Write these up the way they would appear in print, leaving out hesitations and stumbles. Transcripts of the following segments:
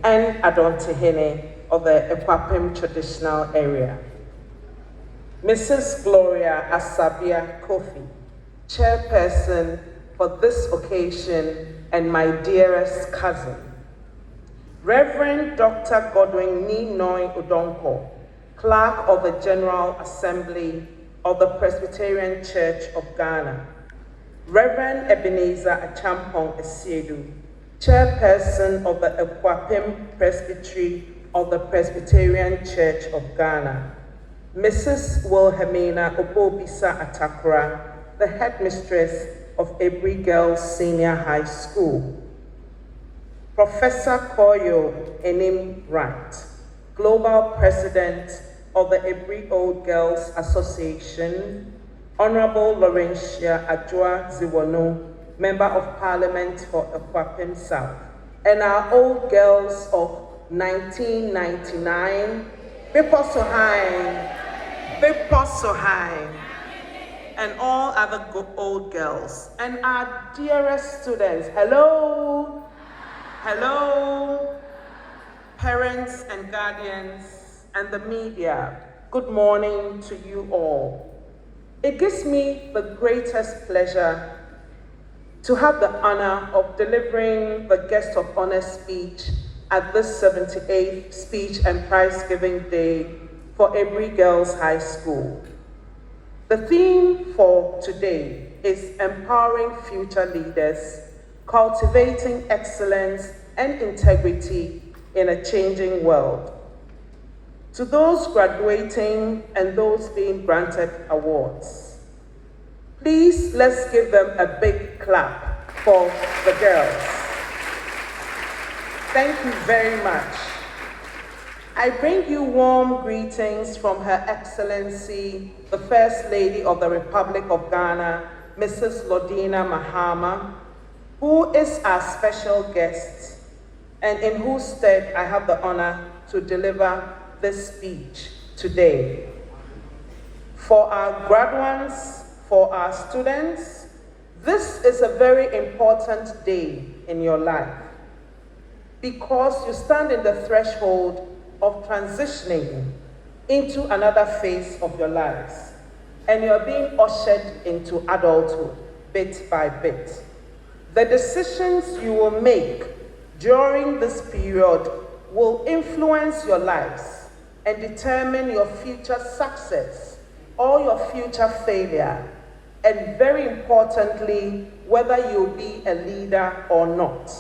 and Adontehene of the Ekwapim traditional area. Mrs. Gloria Asabia Kofi, chairperson for this occasion and my dearest cousin. Reverend Dr. Godwin Ninoy Udonko, clerk of the General Assembly of the Presbyterian Church of Ghana. Reverend Ebenezer Achampong Esiedu, chairperson of the Ekwapim Presbytery of the Presbyterian Church of Ghana. Mrs. Wilhelmina Obobisa Atakura, the headmistress of Aburi Girls Senior High School. Professor Koyo Enim Wright, Global President of the Aburi Old Girls Association. Honorable Laurentia Adjoa Ziwono, Member of Parliament for Ekwapim South, and our old girls of 1999, Bipo Sohain, and all other old girls, and our dearest students. Hello, hello, parents and guardians, and the media. Good morning to you all. It gives me the greatest pleasure to have the honor of delivering the guest of honor speech at this 78th Speech and Prize Giving Day for Aburi Girls High School. The theme for today is empowering future leaders, cultivating excellence and integrity in a changing world. To those graduating and those being granted awards, please let's give them a big clap for the girls. Thank you very much. I bring you warm greetings from Her Excellency, the First Lady of the Republic of Ghana, Mrs. Lodina Mahama, who is our special guest and in whose stead I have the honor to deliver this speech today. For our graduates, for our students, this is a very important day in your life because you stand in the threshold of transitioning into another phase of your lives, and you're being ushered into adulthood bit by bit. The decisions you will make during this period will influence your lives and determine your future success or your future failure, and very importantly, whether you'll be a leader or not.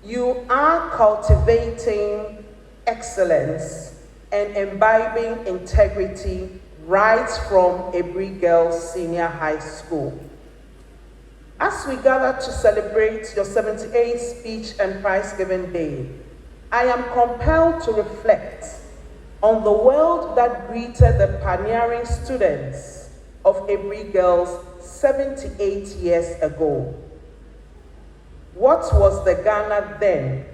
You are cultivating excellence and imbibing integrity right from Aburi Girls Senior High School. As we gather to celebrate your 78th Speech and Prize Giving Day, I am compelled to reflect on the world that greeted the pioneering students of Aburi Girls 78 years ago. What was the Ghana then,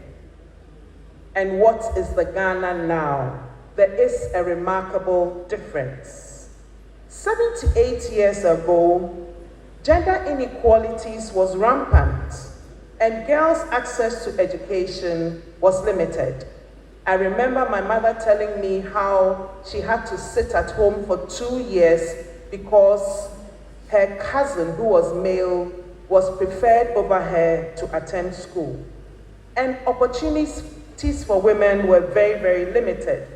and what is the Ghana now? There is a remarkable difference. 78 years ago, gender inequalities was rampant, and girls' access to education was limited. I remember my mother telling me how she had to sit at home for 2 years because her cousin, who was male, was preferred over her to attend school. And opportunities for women were very, very limited.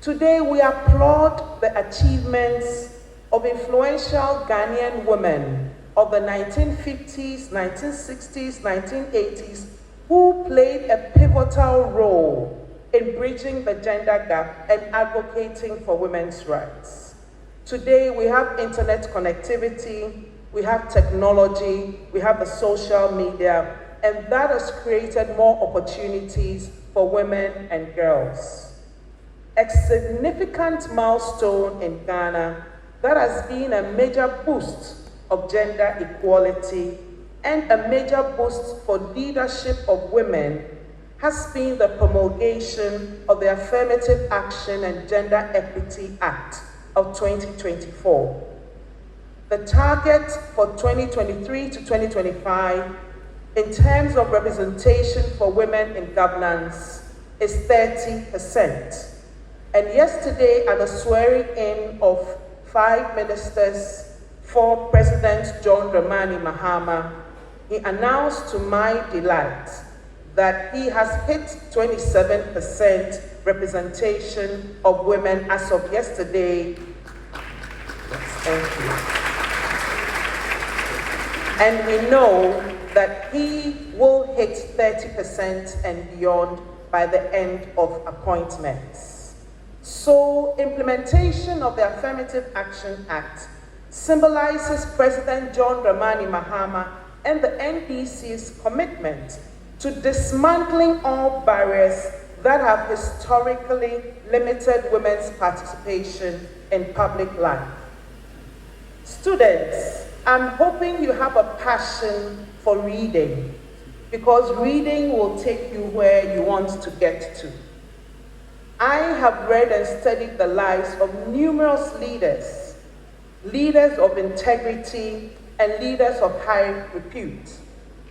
Today, we applaud the achievements of influential Ghanaian women of the 1950s, 1960s, 1980s, who played a pivotal role in bridging the gender gap and advocating for women's rights. Today, we have internet connectivity, we have technology, we have the social media, and that has created more opportunities for women and girls. A significant milestone in Ghana that has been a major boost of gender equality and a major boost for leadership of women has been the promulgation of the Affirmative Action and Gender Equity Act of 2024. The target for 2023 to 2025 in terms of representation for women in governance is 30%. And yesterday, at the swearing-in of 5 ministers for President John Dramani Mahama, he announced to my delight that he has hit 27% representation of women as of yesterday. Yes, thank you. And we know that he will hit 30% and beyond by the end of appointments. So, implementation of the Affirmative Action Act symbolizes President John Dramani Mahama and the NDC's commitment to dismantling all barriers that have historically limited women's participation in public life. Students, I'm hoping you have a passion for reading, because reading will take you where you want to get to. I have read and studied the lives of numerous leaders, leaders of integrity and leaders of high repute.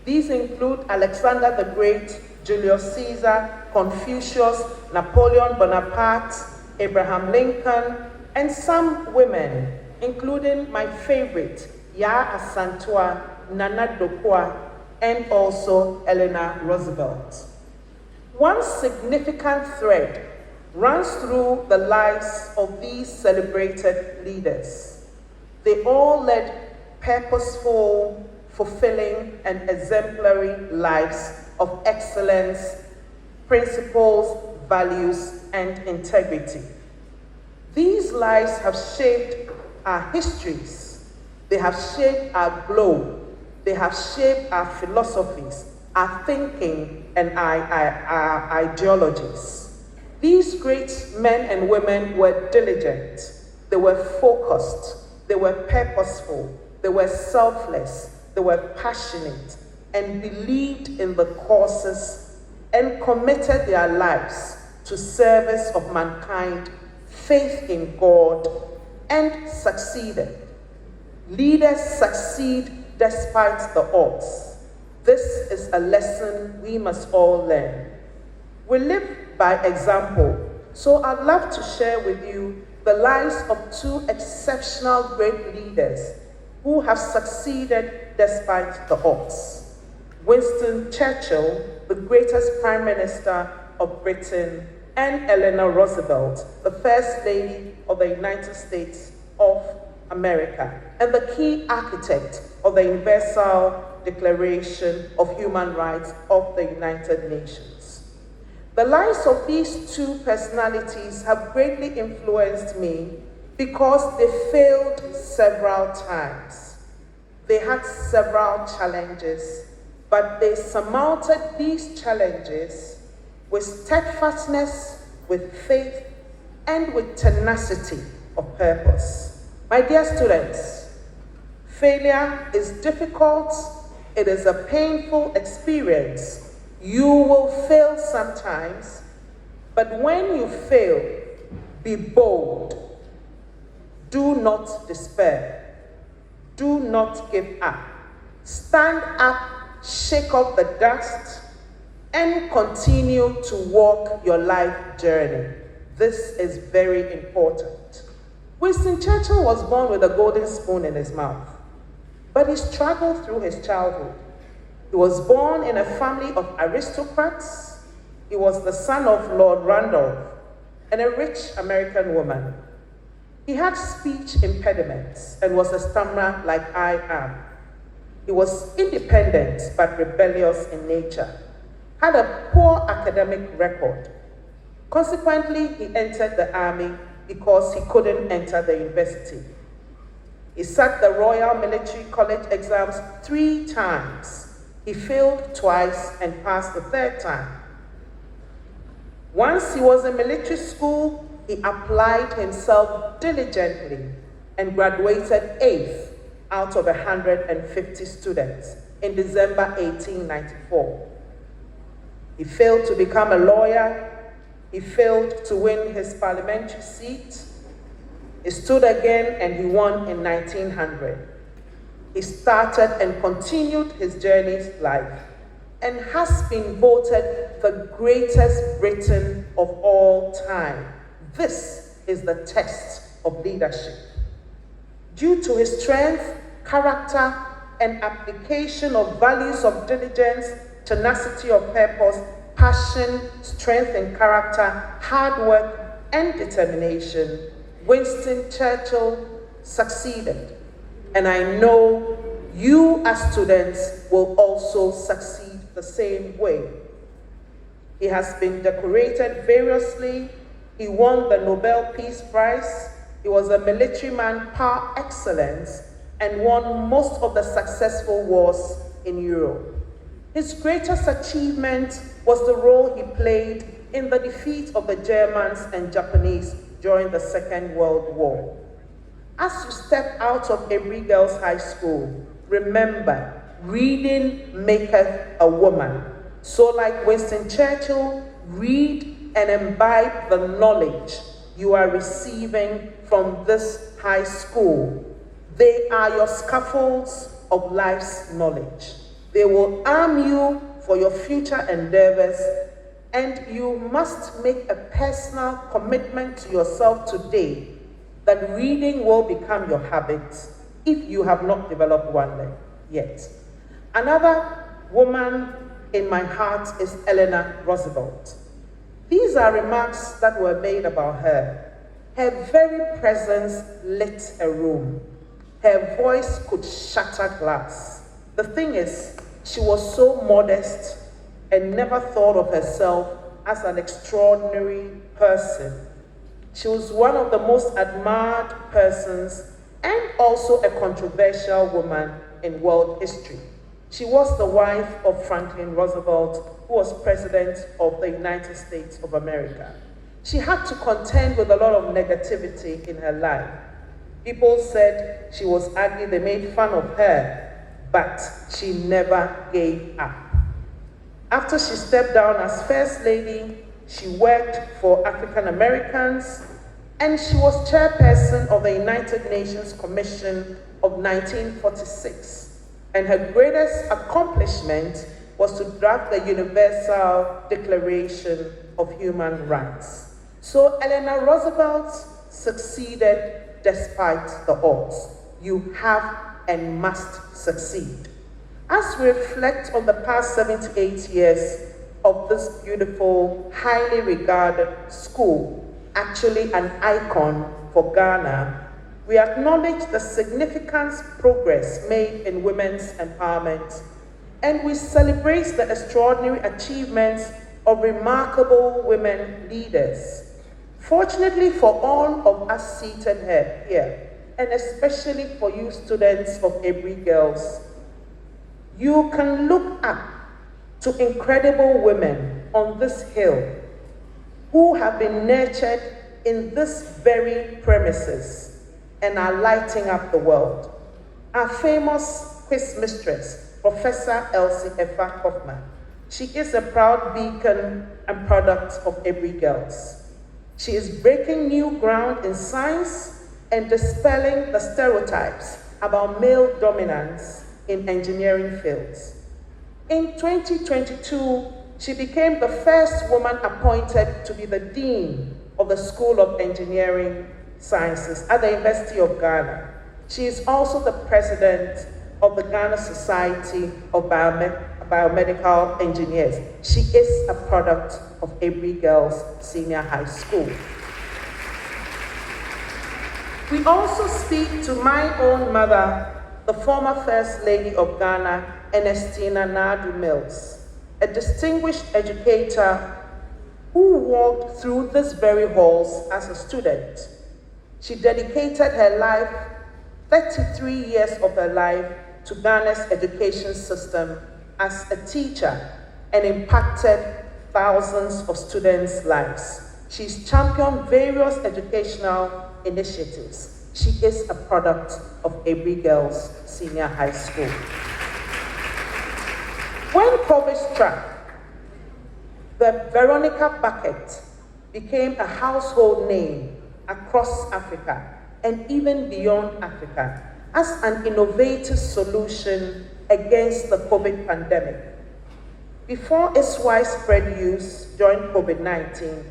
These include Alexander the Great, Julius Caesar, Confucius, Napoleon Bonaparte, Abraham Lincoln, and some women, including my favorite, Yaa Asantewaa, Nana Dokwa, and also Eleanor Roosevelt. One significant thread runs through the lives of these celebrated leaders. They all led purposeful, fulfilling, and exemplary lives of excellence, principles, values, and integrity. These lives have shaped our histories. They have shaped our globe. They have shaped our philosophies, our thinking, and our ideologies. These great men and women were diligent. They were focused. They were purposeful. They were selfless. They were passionate and believed in the causes and committed their lives to service of mankind, faith in God, and succeeded. Leaders succeed despite the odds. This is a lesson we must all learn. We live by example, so I'd love to share with you the lives of 2 exceptional great leaders who have succeeded despite the odds. Winston Churchill, the greatest Prime Minister of Britain, and Eleanor Roosevelt, the First Lady of the United States of America, and the key architect of the Universal Declaration of Human Rights of the United Nations. The lives of these 2 personalities have greatly influenced me because they failed several times. They had several challenges, but they surmounted these challenges with steadfastness, with faith, and with tenacity of purpose. My dear students, failure is difficult. It is a painful experience. You will fail sometimes, but when you fail, be bold. Do not despair. Do not give up. Stand up, shake off the dust, and continue to walk your life journey. This is very important. Winston Churchill was born with a golden spoon in his mouth, but he struggled through his childhood. He was born in a family of aristocrats. He was the son of Lord Randolph and a rich American woman. He had speech impediments and was a stammerer like I am. He was independent but rebellious in nature, had a poor academic record. Consequently, he entered the army because he couldn't enter the university. He sat the Royal Military College exams 3 times. He failed twice and passed the 3rd time. Once he was in military school, he applied himself diligently and graduated 8th out of 150 students in December 1894. He failed to become a lawyer. He failed to win his parliamentary seat. He stood again and he won in 1900. He started and continued his journey's life and has been voted the greatest Briton of all time. This is the test of leadership. Due to his strength, character, and application of values of diligence, tenacity of purpose, passion, strength in character, hard work, and determination, Winston Churchill succeeded. And I know you as students will also succeed the same way. He has been decorated variously. He won the Nobel Peace Prize. He was a military man par excellence and won most of the successful wars in Europe. His greatest achievement was the role he played in the defeat of the Germans and Japanese during the Second World War. As you step out of Aburi Girls High School, remember, reading maketh a woman. So like Winston Churchill, read and imbibe the knowledge you are receiving from this high school. They are your scaffolds of life's knowledge. They will arm you for your future endeavors, and you must make a personal commitment to yourself today that reading will become your habit if you have not developed one yet. Another woman in my heart is Eleanor Roosevelt. These are remarks that were made about her. Her very presence lit a room. Her voice could shatter glass. The thing is, she was so modest and never thought of herself as an extraordinary person. She was one of the most admired persons and also a controversial woman in world history. She was the wife of Franklin Roosevelt, who was president of the United States of America. She had to contend with a lot of negativity in her life. People said she was ugly, they made fun of her, but she never gave up. After she stepped down as First Lady, she worked for African Americans, and she was chairperson of the United Nations Commission of 1946. And her greatest accomplishment was to draft the Universal Declaration of Human Rights. So Eleanor Roosevelt succeeded despite the odds. You have and must succeed. As we reflect on the past 78 years of this beautiful, highly regarded school, actually an icon for Ghana, we acknowledge the significant progress made in women's empowerment, and we celebrate the extraordinary achievements of remarkable women leaders. Fortunately for all of us seated here, and especially for you students of Aburi Girls, you can look up to incredible women on this hill who have been nurtured in this very premises and are lighting up the world. Our famous quiz mistress, Professor Elsie Effa Hoffman, she is a proud beacon and product of Aburi Girls. She is breaking new ground in science and dispelling the stereotypes about male dominance in engineering fields. In 2022, she became the first woman appointed to be the Dean of the School of Engineering Sciences at the University of Ghana. She is also the president of the Ghana Society of Biomedical Engineers. She is a product of Aburi Girls Senior High School. We also speak to my own mother, the former First Lady of Ghana, Ernestina Nadu Mills, a distinguished educator who walked through these very halls as a student. She dedicated her life, 33 years of her life, to Ghana's education system as a teacher and impacted thousands of students' lives. She's championed various educational initiatives. She is a product of Aburi Girls Senior High School. When COVID struck, the Veronica Bucket became a household name across Africa and even beyond Africa as an innovative solution against the COVID pandemic. Before its widespread use during COVID-19,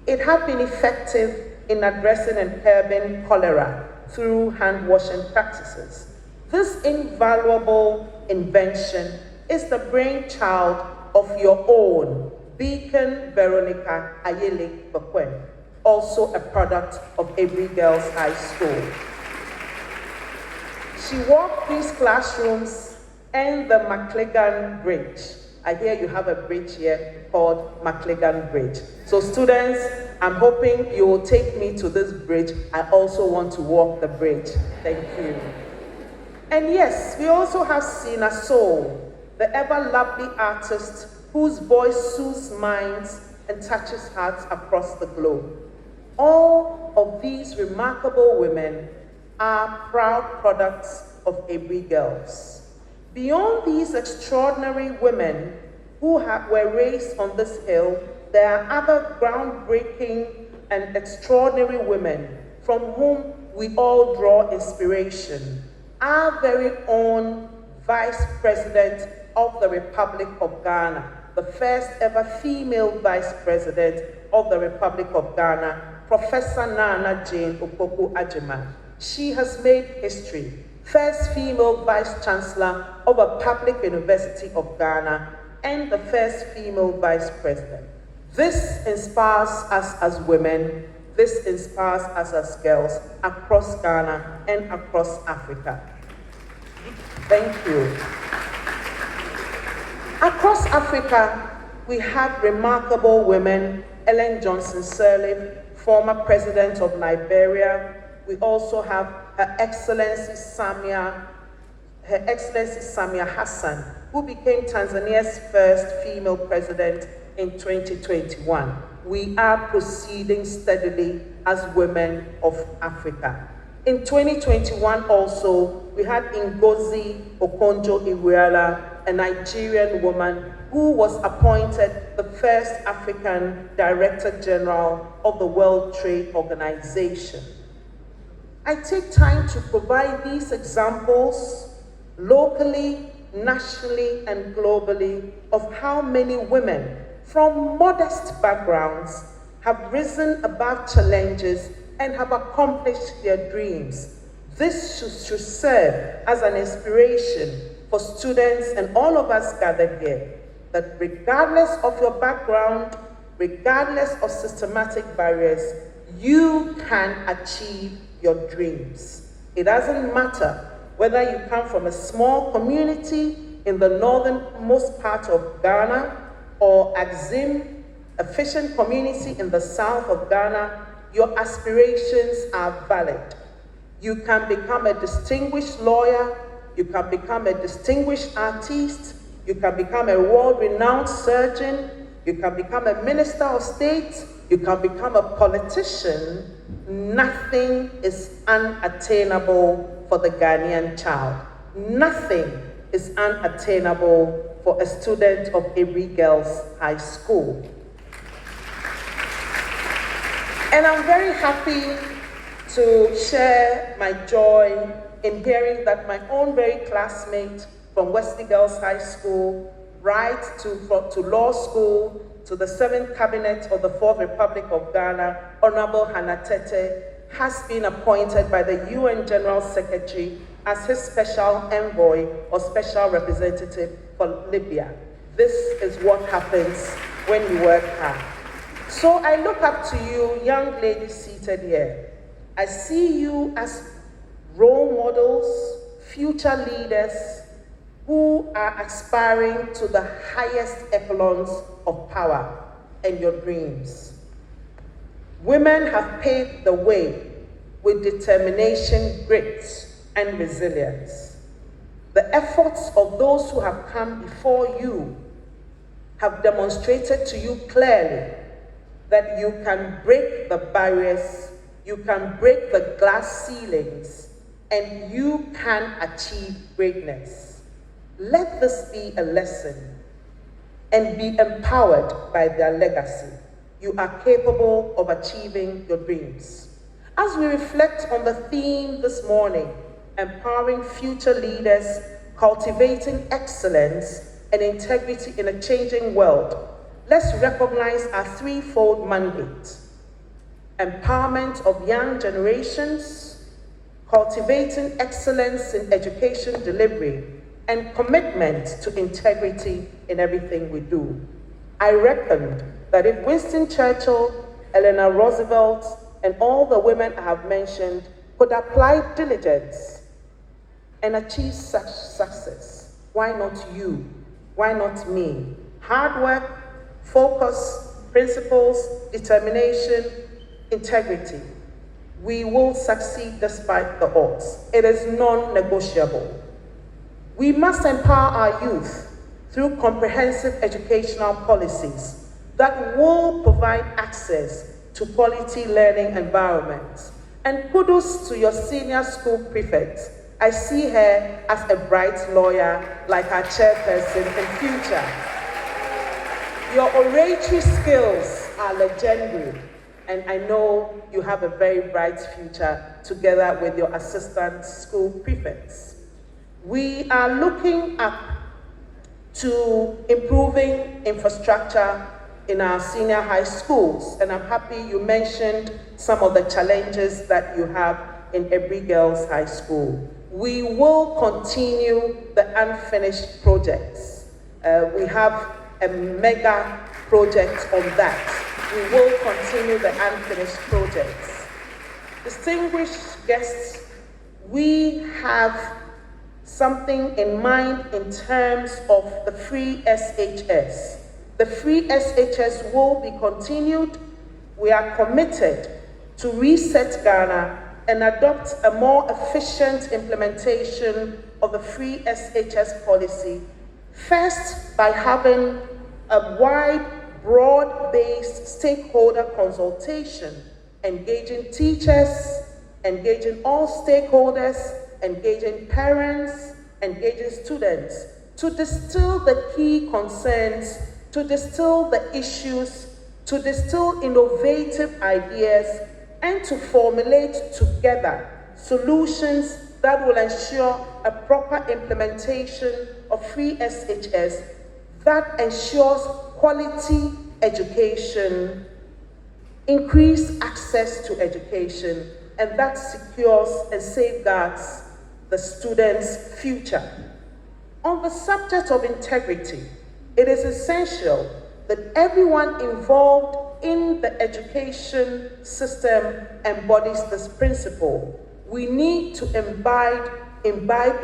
it had been effective in addressing and curbing cholera through hand-washing practices. This invaluable invention is the brainchild of your own Beacon Veronica Ayele Bakwen, also a product of Aburi Girls High School. She walked these classrooms and the McLegan Bridge. I hear you have a bridge here called McLegan Bridge. So students, I'm hoping you will take me to this bridge. I also want to walk the bridge. Thank you. And yes, we also have Sina Soul, the ever lovely artist whose voice soothes minds and touches hearts across the globe. All of these remarkable women are proud products of Aburi Girls. Beyond these extraordinary women who were raised on this hill, there are other groundbreaking and extraordinary women from whom we all draw inspiration. Our very own Vice President of the Republic of Ghana, the first ever female Vice President of the Republic of Ghana, Professor Nana Jane Opoku Agyeman. She has made history. First female Vice Chancellor of a public university of Ghana and the first female Vice President. This inspires us as women. This inspires us as girls across Ghana and across Africa. Thank you. Across Africa, we have remarkable women. Ellen Johnson Sirleaf, former president of Liberia. We also have Her Excellency Samia Hassan, who became Tanzania's first female president in 2021. We are proceeding steadily as women of Africa. In 2021 also, we had Ngozi Okonjo-Iweala, a Nigerian woman who was appointed the first African Director General of the World Trade Organization. I take time to provide these examples locally, nationally, and globally of how many women from modest backgrounds have risen above challenges and have accomplished their dreams. This should serve as an inspiration for students and all of us gathered here, that regardless of your background, regardless of systematic barriers, you can achieve your dreams. It doesn't matter whether you come from a small community in the northernmost part of Ghana or Axim, a fishing community in the south of Ghana, your aspirations are valid. You can become a distinguished lawyer, you can become a distinguished artist, you can become a world-renowned surgeon, you can become a minister of state, you can become a politician. Nothing is unattainable for the Ghanaian child. Nothing is unattainable for a student of Aburi Girls High School. And I'm very happy to share my joy in hearing that my own very classmate from Wesley Girls High School, right to law school, to the 7th Cabinet of the 4th Republic of Ghana, Honorable Hannah Tete, has been appointed by the UN General Secretary as his special envoy or special representative for Libya. This is what happens when you work hard. So I look up to you, young ladies seated here. I see you as role models, future leaders who are aspiring to the highest echelons of power and your dreams. Women have paved the way with determination, grit, and resilience. The efforts of those who have come before you have demonstrated to you clearly that you can break the barriers, you can break the glass ceilings, and you can achieve greatness. Let this be a lesson and be empowered by their legacy. You are capable of achieving your dreams. As we reflect on the theme this morning, empowering future leaders, cultivating excellence, and integrity in a changing world, let's recognize our threefold mandate: empowerment of young generations, cultivating excellence in education delivery, and commitment to integrity in everything we do. I reckon that if Winston Churchill, Eleanor Roosevelt, and all the women I have mentioned could apply diligence and achieve such success, why not you? Why not me? Hard work, focus, principles, determination, integrity. We will succeed despite the odds. It is non-negotiable. We must empower our youth through comprehensive educational policies that will provide access to quality learning environments. And kudos to your senior school prefect. I see her as a bright lawyer like our chairperson in future. Your oratory skills are legendary, and I know you have a very bright future together with your assistant school prefects. We are looking up to improving infrastructure in our senior high schools, and I'm happy you mentioned some of the challenges that you have in Aburi Girls High School. We will continue the unfinished projects. We have a mega project on that. We will continue the unfinished projects. Distinguished guests, we have something in mind in terms of the free SHS. The free SHS will be continued. We are committed to reset Ghana and adopt a more efficient implementation of the free SHS policy, first by having a wide, broad-based stakeholder consultation, engaging teachers, engaging all stakeholders, engaging parents, engaging students, to distill the key concerns, to distill the issues, to distill innovative ideas, and to formulate together solutions that will ensure a proper implementation of free SHS that ensures quality education, increased access to education, and that secures and safeguards the students' future. On the subject of integrity, it is essential that everyone involved in the education system embodies this principle. We need to imbibe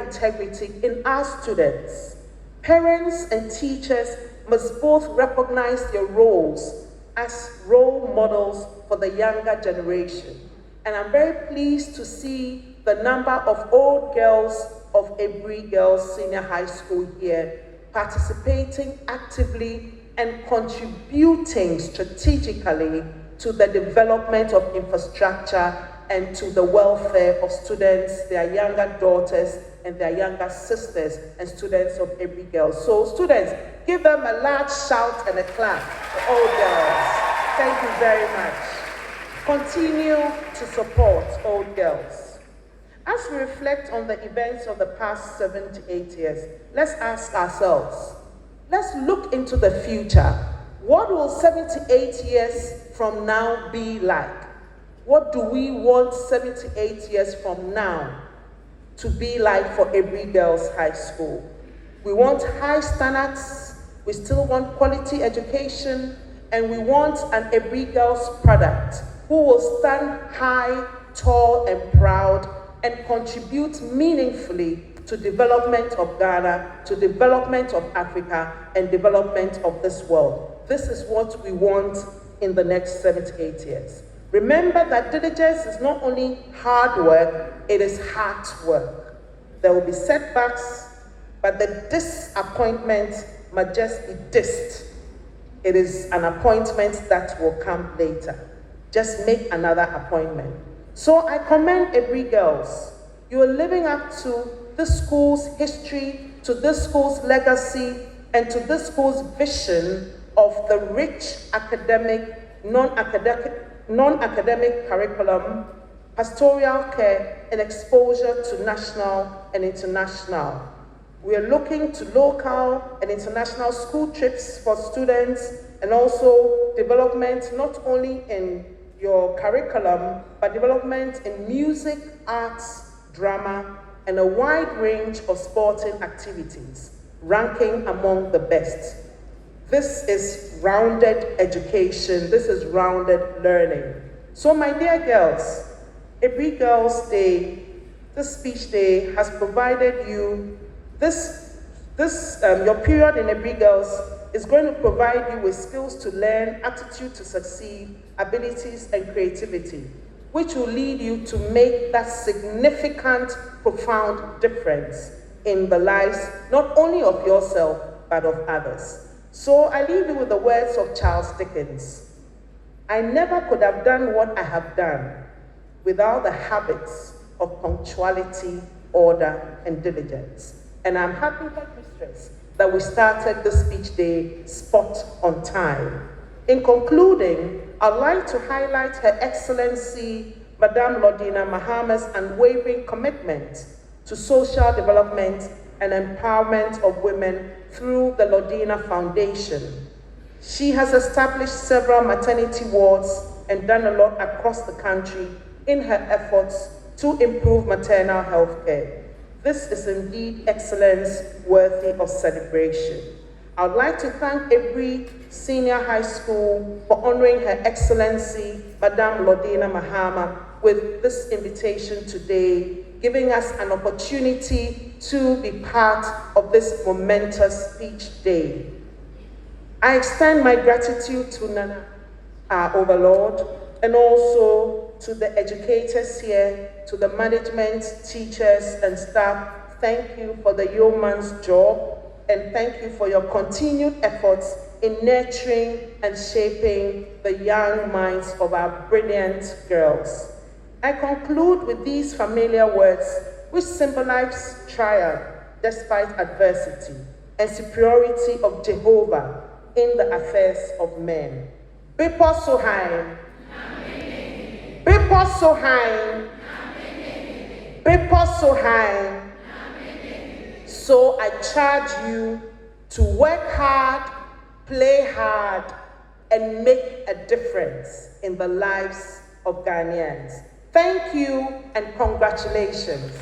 integrity in our students. Parents and teachers must both recognize their roles as role models for the younger generation. And I'm very pleased to see the number of old girls of Aburi Girls Senior High School here participating actively and contributing strategically to the development of infrastructure and to the welfare of students, their younger daughters and their younger sisters and students of Aburi Girls. So students, give them a large shout and a clap for all girls. Thank you very much. Continue to support all girls. As we reflect on the events of the past 7 to 8 years, let's ask ourselves, let's look into the future. What will 7 to 8 years from now be like? What do we want 7 to 8 years from now to be like for Aburi Girls High School? We want high standards, we still want quality education, and we want an Aburi Girls product who will stand high, tall, and proud and contribute meaningfully to development of Ghana, to development of Africa, and development of this world. This is what we want in the next 7 to 8 years. Remember that diligence is not only hard work, it is heart work. There will be setbacks, but the disappointment must just be dissed. It is an appointment that will come later. Just make another appointment. So I commend Aburi Girls. You are living up to this school's history, to this school's legacy, and to this school's vision of the rich academic, non-academic curriculum, pastoral care, and exposure to national and international. We are looking to local and international school trips for students, and also development not only in your curriculum, but development in music, arts, drama, and a wide range of sporting activities, ranking among the best. This is rounded education, this is rounded learning. So my dear girls, Aburi Girls Day, this speech day has provided you, your period in Aburi Girls is going to provide you with skills to learn, aptitude to succeed, abilities and creativity, which will lead you to make that significant, profound difference in the lives, not only of yourself, but of others. So I leave you with the words of Charles Dickens. I never could have done what I have done without the habits of punctuality, order, and diligence. And I'm happy to stress that we started this speech day spot on time. In concluding, I'd like to highlight Her Excellency, Madame Lordina Mahama's unwavering commitment to social development and empowerment of women through the Lordina Foundation. She has established several maternity wards and done a lot across the country in her efforts to improve maternal health care. This is indeed excellence worthy of celebration. I would like to thank Aburi Senior High School for honoring Her Excellency, Madame Lordina Mahama, with this invitation today, giving us an opportunity to be part of this momentous speech day. I extend my gratitude to Nana, our overlord, and also to the educators here, to the management, teachers, and staff. Thank you for the yeoman's job, and thank you for your continued efforts in nurturing and shaping the young minds of our brilliant girls. I conclude with these familiar words, which symbolize triumph despite adversity and superiority of Jehovah in the affairs of men. Bepɔ so hann, bepɔ so hann, bepɔ so hann. So I charge you to work hard, play hard, and make a difference in the lives of Ghanaians. Thank you and congratulations.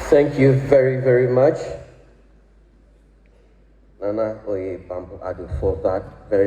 Thank you very, very much, Nana Oye Bampoe Addo, for that very